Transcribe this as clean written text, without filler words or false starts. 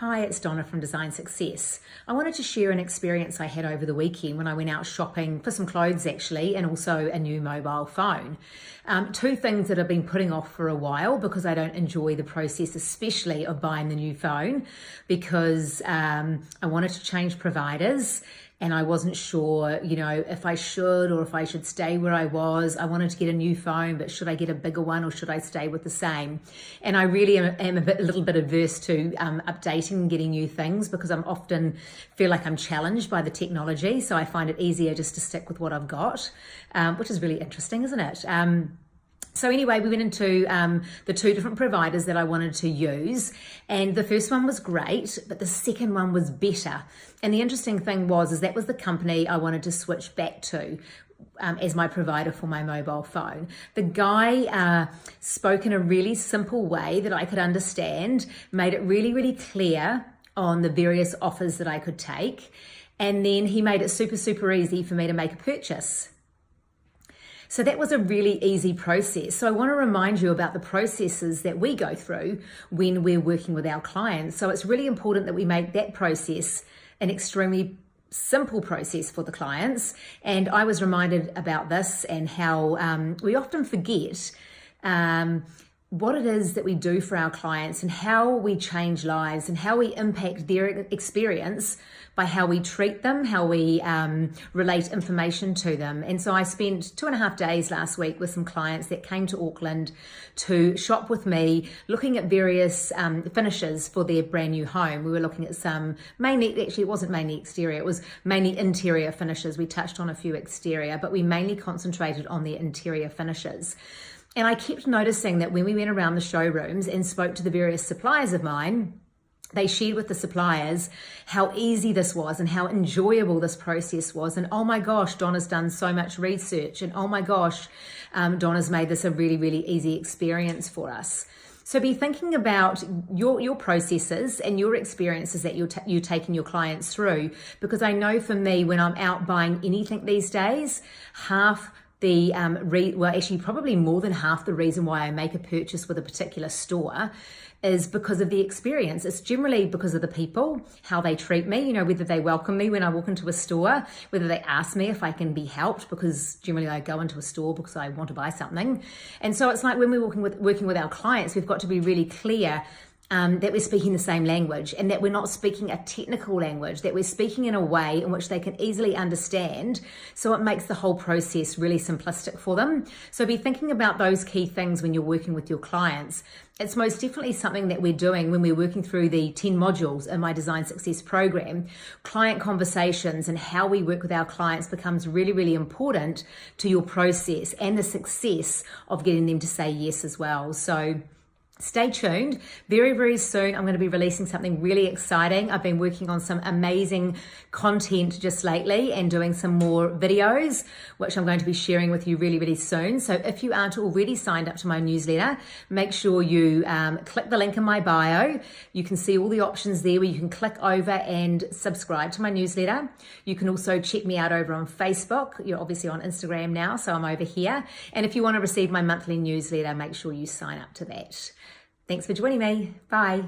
Hi, it's Donna from Design Success. I wanted to share an experience I had over the weekend when I went out shopping for some clothes actually, and also a new mobile phone. Two things that I've been putting off for a while because I don't enjoy the process, especially of buying the new phone, because I wanted to change providers and I wasn't sure, if I should or if I should stay where I was. I wanted to get a new phone, but should I get a bigger one or should I stay with the same? And I really am a little bit averse to updating and getting new things because I'm often feel like I'm challenged by the technology. So I find it easier just to stick with what I've got, which is really interesting, isn't it? So anyway, we went into the two different providers that I wanted to use, and the first one was great, but the second one was better. And the interesting thing is that was the company I wanted to switch back to as my provider for my mobile phone. The guy spoke in a really simple way that I could understand, made it really, really clear on the various offers that I could take, and then he made it super, super easy for me to make a purchase. So that was a really easy process. So I want to remind you about the processes that we go through when we're working with our clients. So it's really important that we make that process an extremely simple process for the clients. And I was reminded about this and how we often forget what it is that we do for our clients and how we change lives and how we impact their experience by how we treat them, how we relate information to them. And so I spent 2.5 days last week with some clients that came to Auckland to shop with me, looking at various finishes for their brand new home. We were looking at some actually it wasn't mainly exterior, it was mainly interior finishes. We touched on a few exterior, but we mainly concentrated on the interior finishes. And I kept noticing that when we went around the showrooms and spoke to the various suppliers of mine, they shared with the suppliers how easy this was and how enjoyable this process was. And oh my gosh, Donna's done so much research. And oh my gosh, Donna's made this a really, really easy experience for us. So be thinking about your processes and your experiences that you're taking your clients through. Because I know for me, when I'm out buying anything these days, probably more than half the reason why I make a purchase with a particular store is because of the experience. It's generally because of the people, how they treat me, whether they welcome me when I walk into a store, whether they ask me if I can be helped, because generally I go into a store because I want to buy something. And so it's like when we're working with our clients, we've got to be really clear that we're speaking the same language and that we're not speaking a technical language, that we're speaking in a way in which they can easily understand. So it makes the whole process really simplistic for them. So be thinking about those key things when you're working with your clients. It's most definitely something that we're doing when we're working through the 10 modules in my Design Success program. Client conversations and how we work with our clients becomes really, really important to your process and the success of getting them to say yes as well. So stay tuned. Very, very soon, I'm going to be releasing something really exciting. I've been working on some amazing content just lately and doing some more videos, which I'm going to be sharing with you really, really soon. So if you aren't already signed up to my newsletter, make sure you click the link in my bio. You can see all the options there where you can click over and subscribe to my newsletter. You can also check me out over on Facebook. You're obviously on Instagram now, so I'm over here. And if you want to receive my monthly newsletter, make sure you sign up to that. Thanks for joining me. Bye.